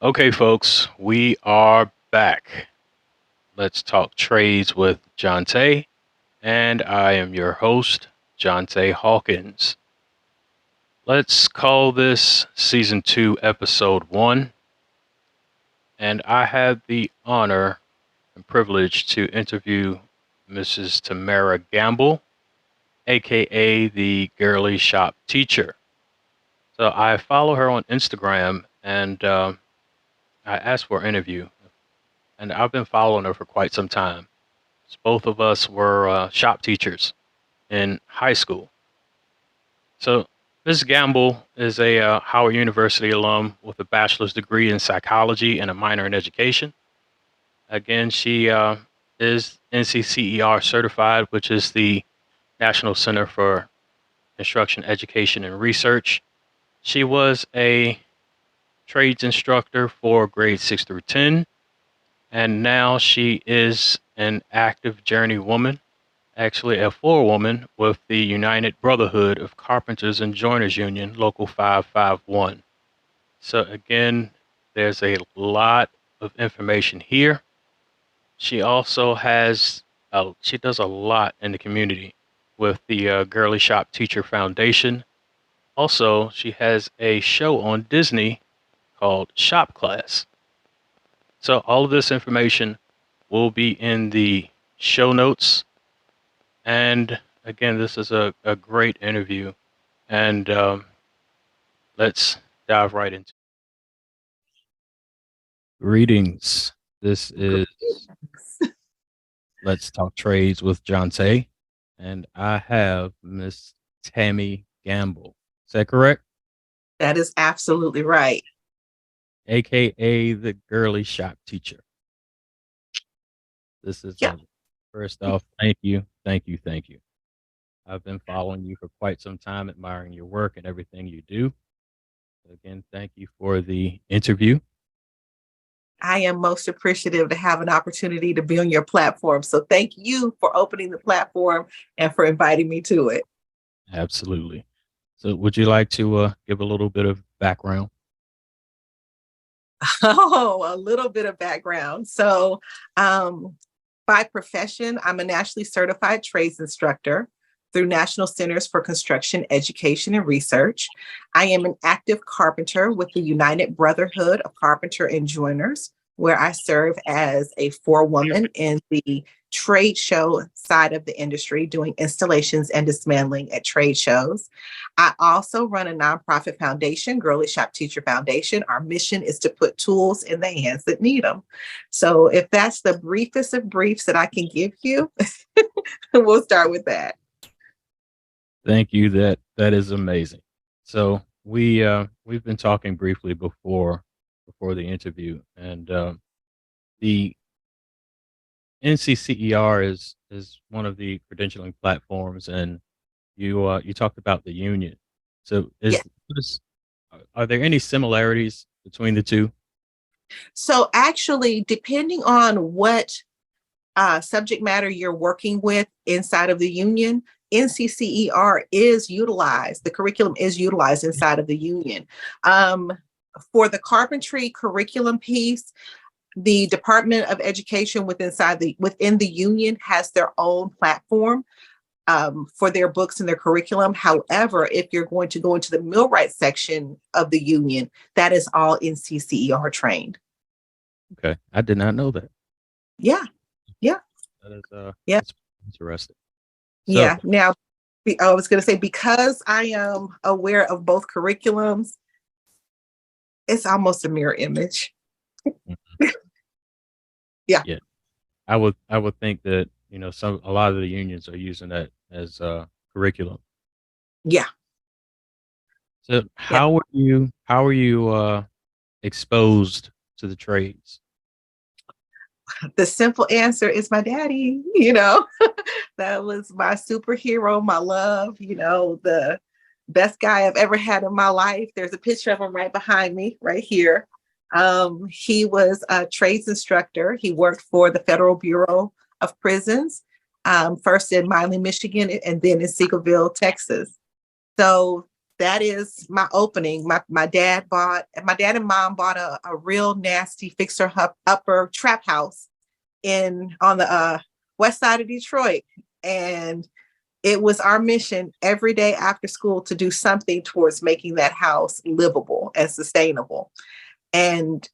Okay, folks, we are back. Let's talk trades with Jonte, and I am your host, Jonte Hawkins. Let's call this season 2, episode 1, and I had the honor and privilege to interview Mrs. Tamara Gamble, aka the Girly Shop Teacher. So I follow her on Instagram, and I asked for an interview, and I've been following her for quite some time. Both of us were shop teachers in high school. So Ms. Gamble is a Howard University alum with a bachelor's degree in psychology and a minor in education. Again, she is NCCER certified, which is the National Center for Construction Education and Research. She was a trades instructor for grades 6 through 10, and now she is an active journeywoman, actually a forewoman with the United Brotherhood of Carpenters and Joiners Union, Local 551. So again, there's a lot of information here. She also she does a lot in the community with the Girly Shop Teacher Foundation. Also, she has a show on Disney called Shop Class. So all of this information will be in the show notes. And again, this is a great interview. And let's dive right into it. Greetings. This is Let's Talk Trades with Jonte. And I have Miss Tami Gamble. Is that correct? That is absolutely right. AKA the Girly Shop Teacher. This is Yeah. First off, thank you, thank you, thank you. I've been following you for quite some time, admiring your work and everything you do. Again, thank you for the interview. I am most appreciative to have an opportunity to be on your platform. So thank you for opening the platform and for inviting me to it. Absolutely. So, would you like to give a little bit of background? Oh, a little bit of background. So, by profession, I'm a nationally certified trades instructor through National Centers for Construction Education and Research. I am an active carpenter with the United Brotherhood of Carpenter and Joiners, where I serve as a forewoman in the trade show side of the industry, doing installations and dismantling at trade shows. I also run a nonprofit foundation, Girly Shop Teacher Foundation. Our mission is to put tools in the hands that need them. So if that's the briefest of briefs that I can give you, we'll start with that. Thank you. That is amazing. So we've been talking briefly before the interview, and the NCCER is one of the credentialing platforms, and you talked about the union. So Yeah. are there any similarities between the two? So actually, depending on what subject matter you're working with inside of the union, NCCER is utilized. The curriculum is utilized inside of the union. For the carpentry curriculum piece, the Department of Education within the union has their own platform for their books and their curriculum. However, if you're going to go into the millwright section of the union, that is all NCCER trained. Okay, I did not know that. Yeah. Yeah. That is Yeah. That's interesting. So, Yeah. Now, I was going to say, because I am aware of both curriculums, it's almost a mirror image. Yeah. Yeah, I would think that a lot of the unions are using that as curriculum. Yeah. So Yeah. how are you exposed to the trades? The simple answer is my daddy, that was my superhero, my love, the best guy I've ever had in my life. There's a picture of him right behind me, right here. He was a trades instructor. He worked for the Federal Bureau of Prisons, first in Milan, Michigan, and then in Seagoville, Texas. So that is my opening. My dad and mom bought a real nasty fixer upper trap house on the west side of Detroit. And it was our mission every day after school to do something towards making that house livable and sustainable. And,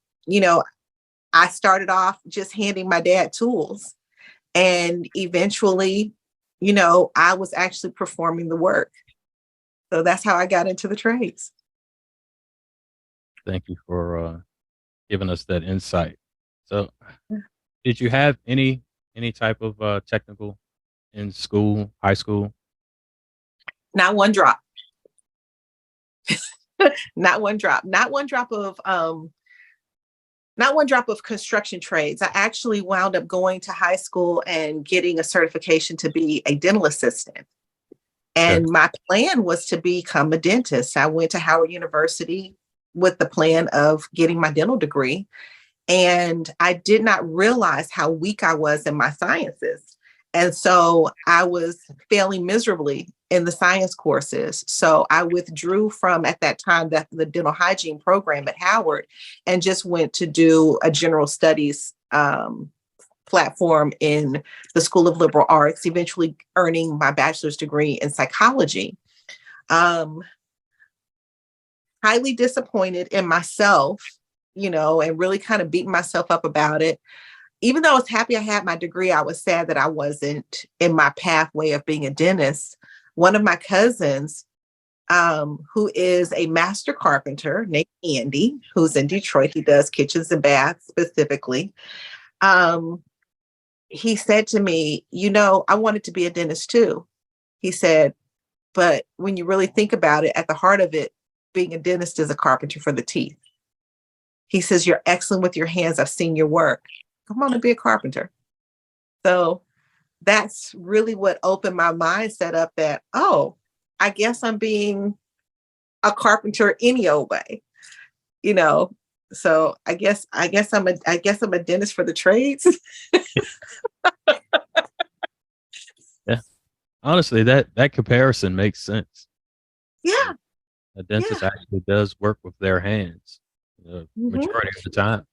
I started off just handing my dad tools. And eventually, I was actually performing the work. So that's how I got into the trades. Thank you for giving us that insight. So, did you have any type of technical in school, high school? Not one drop. Not one drop. Not one drop of construction trades. I actually wound up going to high school and getting a certification to be a dental assistant. And Okay. my plan was to become a dentist. I went to Howard University with the plan of getting my dental degree. And I did not realize how weak I was in my sciences. And so I was failing miserably in the science courses. So I withdrew from, at that time, the dental hygiene program at Howard and just went to do a general studies platform in the School of Liberal Arts, eventually earning my bachelor's degree in psychology. Highly disappointed in myself, and really kind of beating myself up about it. Even though I was happy I had my degree, I was sad that I wasn't in my pathway of being a dentist. One of my cousins, who is a master carpenter named Andy, who's in Detroit, he does kitchens and baths specifically. He said to me, I wanted to be a dentist too. He said, but when you really think about it, at the heart of it, being a dentist is a carpenter for the teeth. He says, you're excellent with your hands. I've seen your work. Come on and be a carpenter. So that's really what opened my mindset up that, oh, I guess I'm being a carpenter any old way, So I guess I'm a dentist for the trades. Yeah. Honestly, that comparison makes sense. Yeah. A dentist Yeah. actually does work with their hands majority of the time.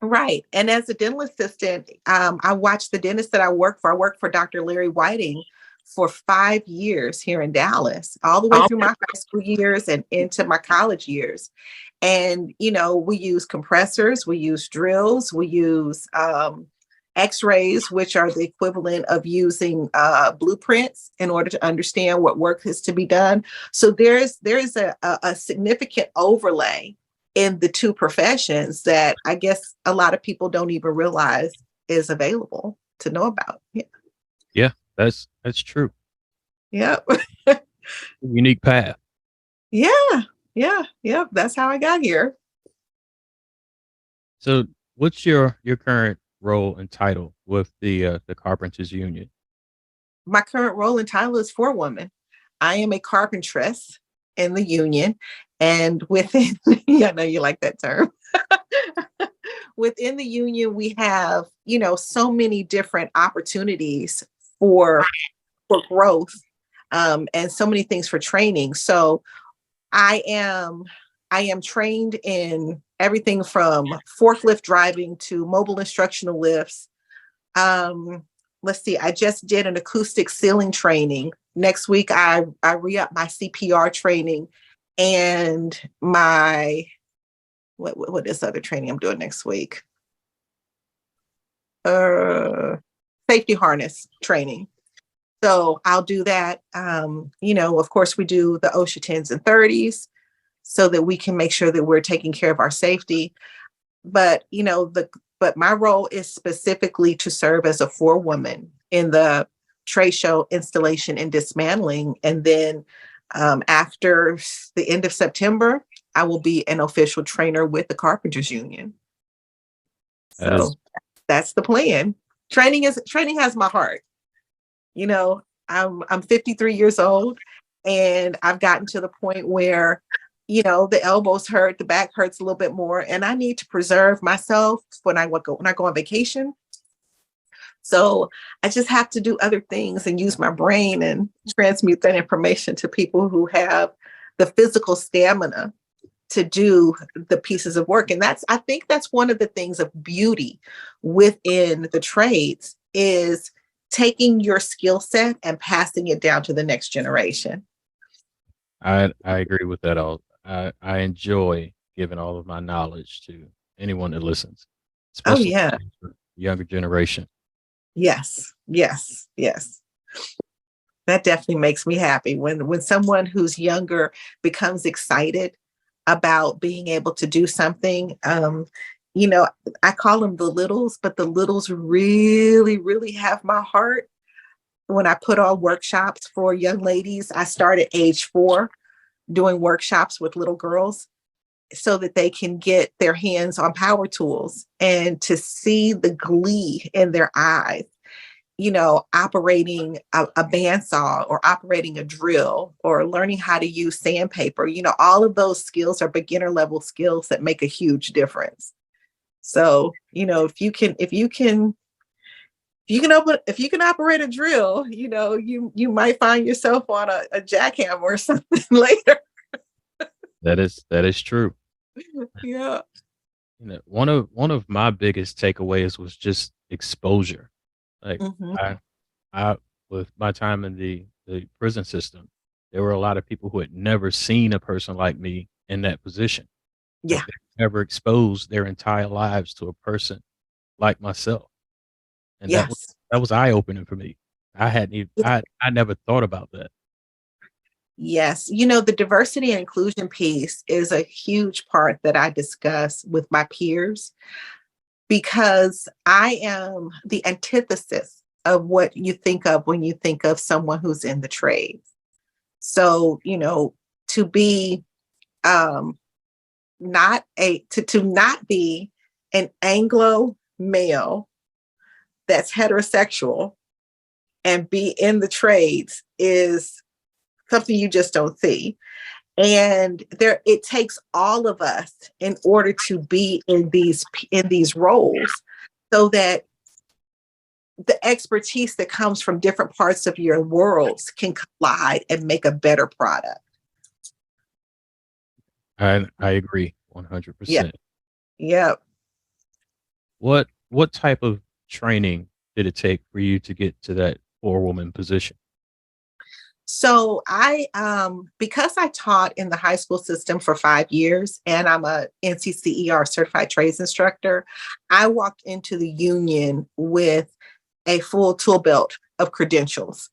Right. And as a dental assistant, I watched the dentist that I worked for. I worked for Dr. Larry Whiting for 5 years here in Dallas, all the way through my high school years and into my college years. And, we use compressors, we use drills, we use x-rays, which are the equivalent of using blueprints in order to understand what work is to be done. So there's a significant overlay in the two professions that I guess a lot of people don't even realize is available to know about. Yeah. Yeah, that's true. Yep. Unique path. Yeah. Yeah. Yep. That's how I got here. So, what's your current role and title with the Carpenters Union? My current role and title is forewoman. I am a carpentress in the union. And within, yeah, I know you like that term. Within the union, we have, so many different opportunities for growth, and so many things for training. So I am trained in everything from forklift driving to mobile instructional lifts. Let's see, I just did an acoustic ceiling training. Next week, I re-up my CPR training and my, what is the other training I'm doing next week? Safety harness training. So I'll do that. Of course, we do the OSHA 10s and 30s so that we can make sure that we're taking care of our safety. But, but my role is specifically to serve as a forewoman in the trade show installation and dismantling. And then after the end of September, I will be an official trainer with the Carpenters Union. So that's the plan. Training has my heart. I'm 53 years old and I've gotten to the point where, the elbows hurt, the back hurts a little bit more, and I need to preserve myself when I go on vacation. So I just have to do other things and use my brain and transmute that information to people who have the physical stamina to do the pieces of work. And I think that's one of the things of beauty within the trades is taking your skill set and passing it down to the next generation. I agree with that. I enjoy giving all of my knowledge to anyone that listens, Oh especially yeah. the younger generation. Yes. Yes. Yes. That definitely makes me happy when someone who's younger becomes excited about being able to do something. You know, I call them the littles, but the littles really, really have my heart. When I put on workshops for young ladies, I start at age 4 doing workshops with little girls so that they can get their hands on power tools and to see the glee in their eyes, you know, operating a bandsaw or operating a drill or learning how to use sandpaper. You know, all of those skills are beginner level skills that make a huge difference. So, you know, if you can operate a drill, you know, you might find yourself on a jackhammer or something later. That is true. Yeah. You know, one of my biggest takeaways was just exposure. Like Hmm. I I with my time in the prison system, there were a lot of people who had never seen a person like me in that position. Yeah. Like they never exposed their entire lives to a person like myself. And Yes. that was eye opening for me. I hadn't even I never thought about that. Yes. You know, the diversity and inclusion piece is a huge part that I discuss with my peers because I am the antithesis of what you think of when you think of someone who's in the trade. So, you know, to be um to not be an Anglo male that's heterosexual and be in the trades is something you just don't see. And there it takes all of us in order to be in these roles so that the expertise that comes from different parts of your worlds can collide and make a better product. I agree Yeah. 100%. Yeah. What type of training did it take for you to get to that four-woman position? So I because I taught in the high school system for 5 years and I'm a NCCER certified trades instructor, I walked into the union with a full tool belt of credentials.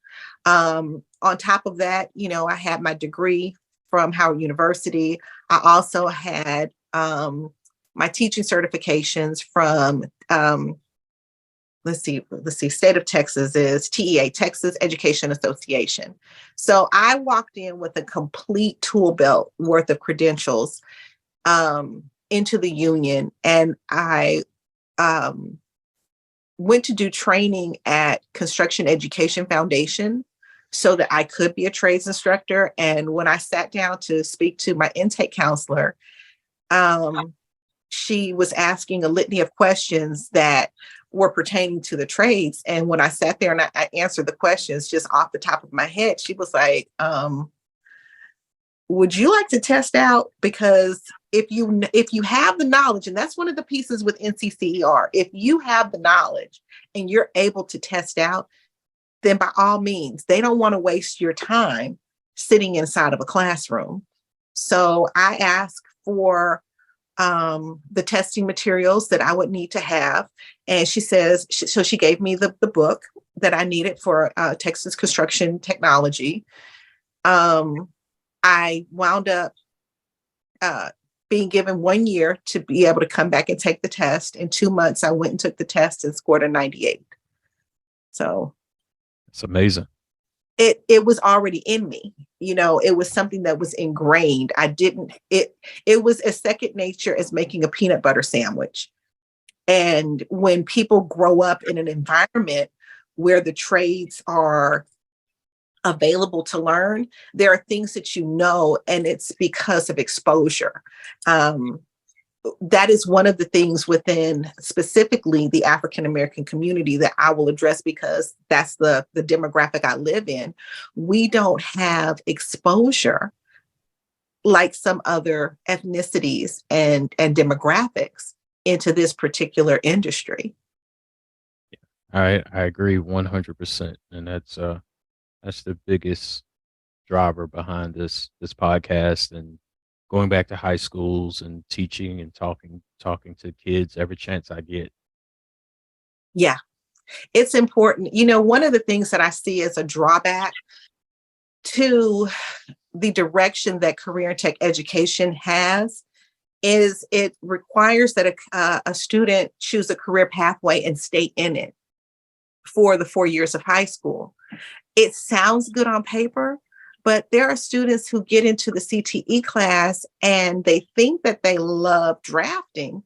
On top of that, you know, I had my degree from Howard University. I also had my teaching certifications from let's see, state of Texas is TEA, Texas Education Association. So I walked in with a complete tool belt worth of credentials into the union, and I um, went to do training at Construction Education Foundation so that I could be a trades instructor. And when I sat down to speak to my intake counselor, um, she was asking a litany of questions that were pertaining to the trades. And when I sat there and I answered the questions just off the top of my head, she was like, would you like to test out? Because if you have the knowledge, and that's one of the pieces with NCCER, if you have the knowledge and you're able to test out, then by all means, they don't want to waste your time sitting inside of a classroom. So I asked for the testing materials that I would need to have. And so she gave me the book that I needed for Texas construction technology. I wound up uh, being given 1 year to be able to come back and take the test. In 2 months, I went and took the test and scored a 98. So It's amazing. it was already in me. You know, it was something that was ingrained. It was as second nature as making a peanut butter sandwich. And when people grow up in an environment where the trades are available to learn, there are things that you know, and it's because of exposure. Um, that is one of the things within specifically the African American community that I will address because that's the demographic I live in. We don't have exposure like some other ethnicities and demographics into this particular industry. I agree 100%, and that's the biggest driver behind this podcast and going back to high schools and teaching and talking to kids every chance I get. Yeah, it's important. One of the things that I see as a drawback to the direction that career and tech education has is it requires that a student choose a career pathway and stay in it for the 4 years of high school. It sounds good on paper, but there are students who get into the CTE class and they think that they love drafting,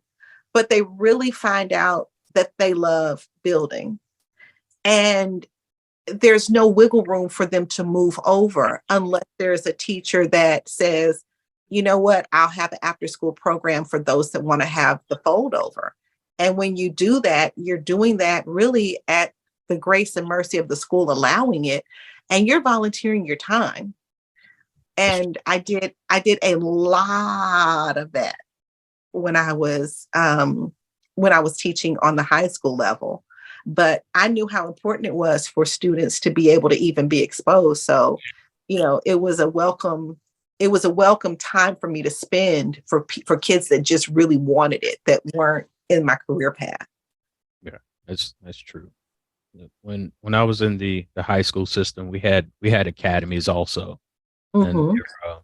but they really find out that they love building. And there's no wiggle room for them to move over unless there's a teacher that says, you know what, I'll have an after school program for those that want to have the fold over. And when you do that, you're doing that really at the grace and mercy of the school allowing it, and you're volunteering your time. And I did a lot of that when I was teaching on the high school level. But I knew how important it was for students to be able to even be exposed. So, it was a welcome time for me to spend for kids that just really wanted it, that weren't in my career path. Yeah, that's true. When I was in the high school system, we had academies also, and Mm-hmm.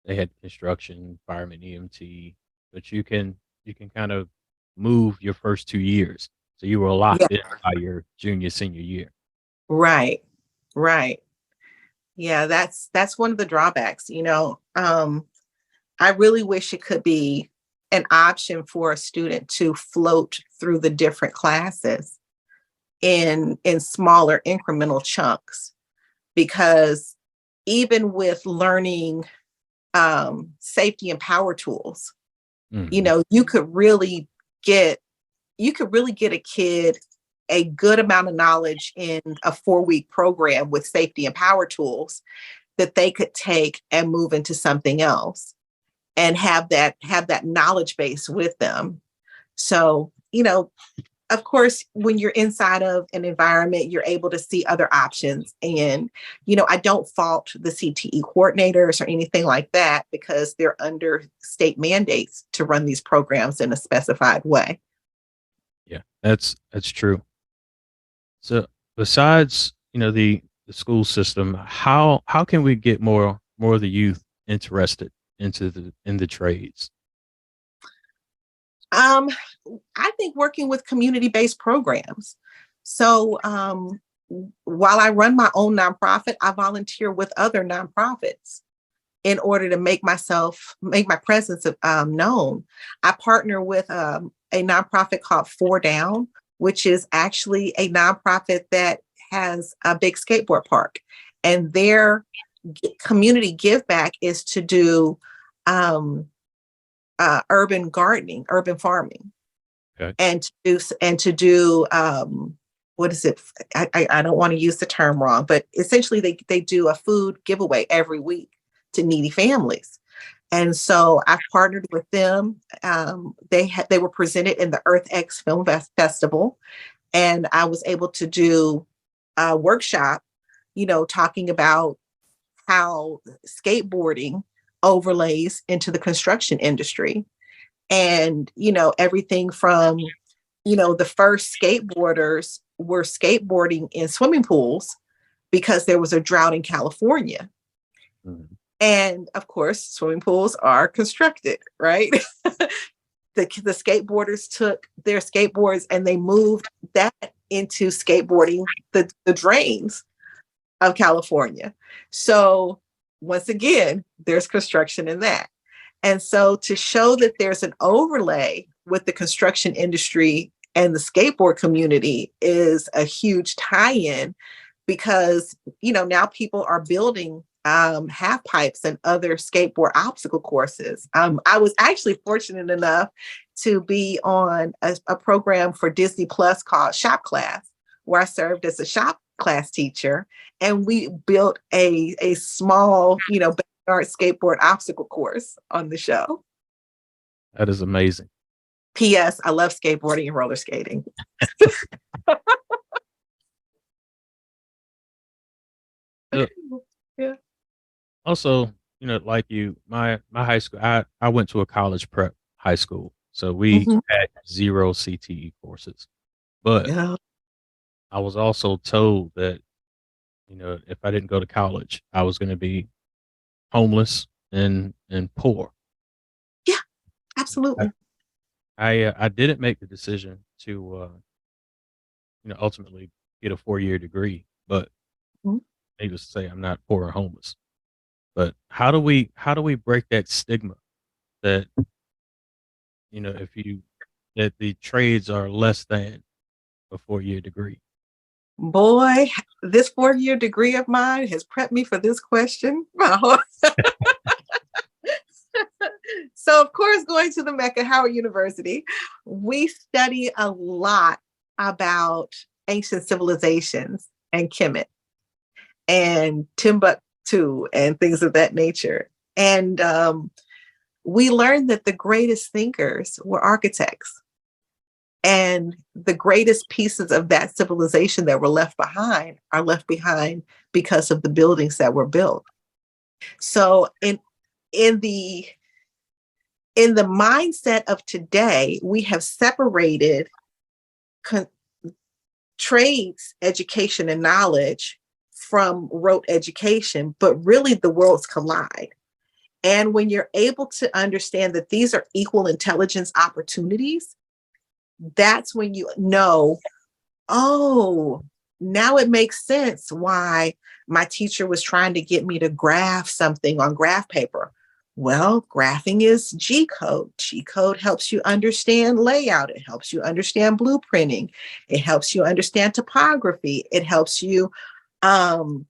they had construction, fireman, EMT, but you can kind of move your first 2 years, so you were Yeah, locked in by your senior year. right, right. Yeah, that's one of the drawbacks. I really wish it could be an option for a student to float through the different classes in smaller incremental chunks, because even with learning safety and power tools, Mhm. you could really get a kid a good amount of knowledge in a 4-week program with safety and power tools that they could take and move into something else and have that knowledge base with them. So, of course, when you're inside of an environment, you're able to see other options. And, I don't fault the CTE coordinators or anything like that, because they're under state mandates to run these programs in a specified way. Yeah, that's true. So besides, the school system, how can we get more of the youth interested in the trades? Um, I think working with community-based programs. So while I run my own nonprofit, I volunteer with other nonprofits in order to make my presence known. I partner with a nonprofit called Four Down, which is actually a nonprofit that has a big skateboard park, and their community give back is to do um, urban gardening, urban farming, Okay. and to do what is it? I don't want to use the term wrong, but essentially they do a food giveaway every week to needy families. And so I've partnered with them. They were presented in the Earth X Film Festival, and I was able to do a workshop, talking about how skateboarding overlays into the construction industry. And, everything from, the first skateboarders were skateboarding in swimming pools because there was a drought in California. Mhm. And of course, swimming pools are constructed, right? The skateboarders took their skateboards and they moved that into skateboarding the drains of California. So once again, there's construction in that. And so to show that there's an overlay with the construction industry and the skateboard community is a huge tie-in, because, now people are building half pipes and other skateboard obstacle courses. I was actually fortunate enough to be on a program for Disney Plus called Shop Class, where I served as a shop class teacher, and we built a small, backyard skateboard obstacle course on the show. That is amazing. P.S. I love skateboarding and roller skating. Yeah. Also, like you, my high school, I went to a college prep high school, so we Mhm. had 0 CTE courses. But Yeah. I was also told that, if I didn't go to college, I was going to be homeless and poor. Yeah, I absolutely. I didn't make the decision to ultimately get a 4-year degree, but Mhm. needless to say, I'm not poor or homeless. But how do we break that stigma that if you that the trades are less than a 4-year degree? Boy, this 4-year degree of mine has prepped me for this question. So, of course, going to the Mecca Howard University, we study a lot about ancient civilizations and Kemet and Timbuktu and things of that nature. And we learned that the greatest thinkers were architects. And the greatest pieces of that civilization that were left behind are left behind because of the buildings that were built. So in the in the mindset of today, we have separated con- trades education and knowledge from rote education, but really the worlds collide. And when you're able to understand that these are equal intelligence opportunities, that's when you know, oh, now it makes sense why my teacher was trying to get me to graph something on graph paper. Well, graphing is G code. G code helps you understand layout. It helps you understand blueprinting. It helps you understand topography. Um,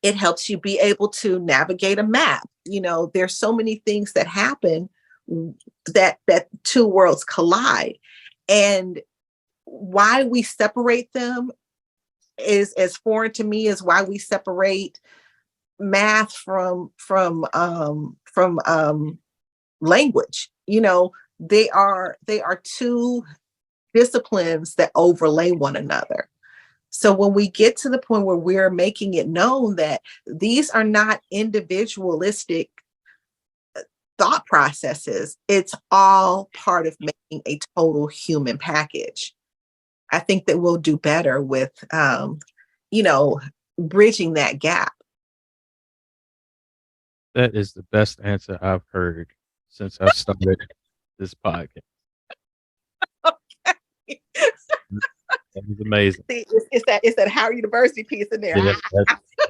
it helps you be able to navigate a map. There's so many things that happen that two worlds collide. And why we separate them is as foreign to me as why we separate math from language. They are two disciplines that overlay one another. So when we get to the point where we're making it known that these are not individualistic thought processes, it's all part of making a total human package. I think that we'll do better with, you know, bridging that gap. That is the best answer I've heard since I've started this podcast. That is amazing. See, it's that Howard University piece in there. Yeah,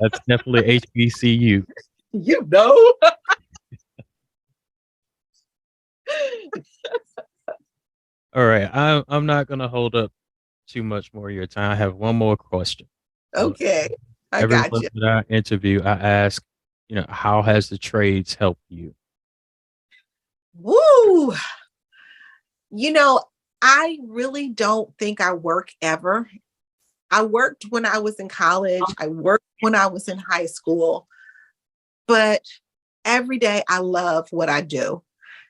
that's definitely HBCU. You know. All right, I'm not gonna hold up too much more of your time. I have one more question. So Okay, I got everyone you. that I interview, I ask, how has the trades helped you? Woo! You know, I really don't think I work ever. I worked when I was in college. I worked when I was in high school, but every day I love what I do.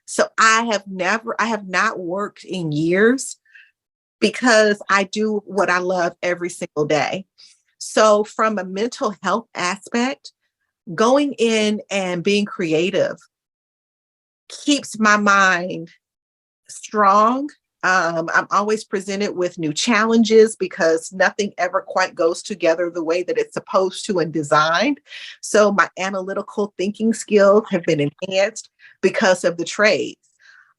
So I have not worked in years because I do what I love every single day. So, from a mental health aspect, going in and being creative keeps my mind strong. I'm always presented with new challenges because nothing ever quite goes together the way that it's supposed to and designed. So my analytical thinking skills have been enhanced because of the trades.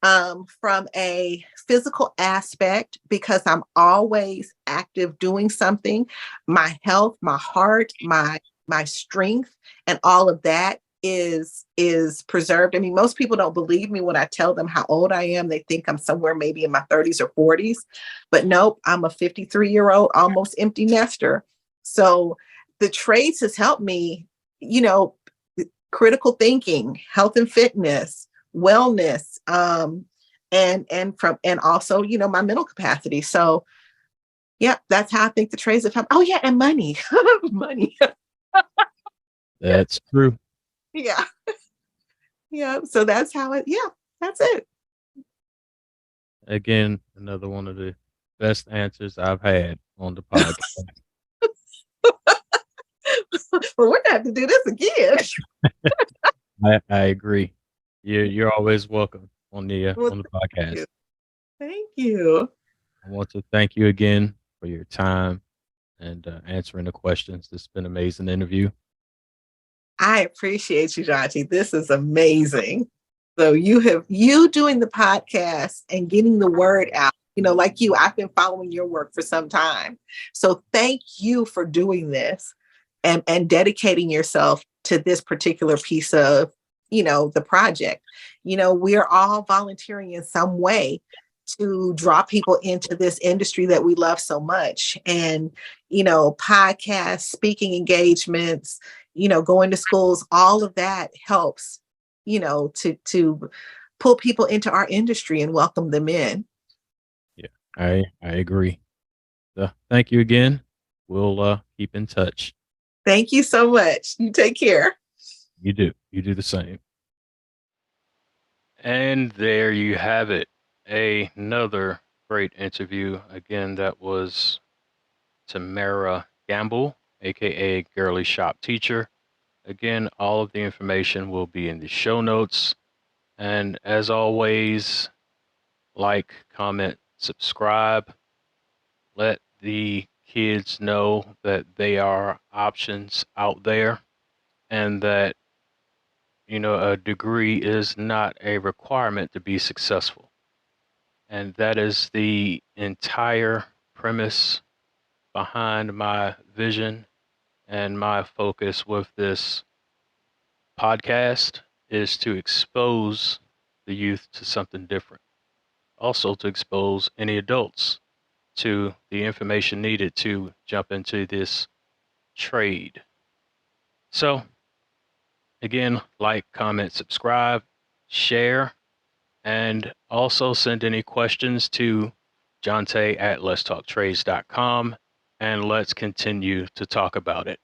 From a physical aspect, because I'm always active doing something, my health, my heart, my strength, and all of that is preserved. I mean, most people don't believe me when I tell them how old I am. They think I'm somewhere maybe in my 30s or 40s, but nope, I'm a 53-year-old almost empty nester. So the trades has helped me, you know, critical thinking, health and fitness, wellness, and also, my mental capacity. So yeah, that's how I think the trades have helped. Oh yeah, and money. Money. That's true. Yeah. Yeah. So that's how it, yeah, that's it. Again, another one of the best answers I've had on the podcast. Well, we're gonna have to do this again. I agree. You're always welcome Well, on the thank podcast. you. Thank you. I want to thank you again for your time and answering the questions. This has been an amazing interview. I appreciate you, Jonty. This is amazing. So you doing the podcast and getting the word out. Like you, I've been following your work for some time. So thank you for doing this and dedicating yourself to this particular piece of, the project. We're all volunteering in some way to draw people into this industry that we love so much. And, podcasts, speaking engagements, going to schools, all of that helps, to pull people into our industry and welcome them in. Yeah, I agree. So thank you again. We'll keep in touch. Thank you so much. You take care. You do. You do the same. And there you have it. Another great interview. Again, that was Tami Gamble, aka Girly Shop Teacher. Again, all of the information will be in the show notes. And as always, like, comment, subscribe. Let the kids know that there are options out there and that, a degree is not a requirement to be successful. And that is the entire premise behind my vision and my focus with this podcast is to expose the youth to something different. Also to expose any adults to the information needed to jump into this trade. So again, like, comment, subscribe, share, and also send any questions to Jonte at letstalktrades.com, and let's continue to talk about it.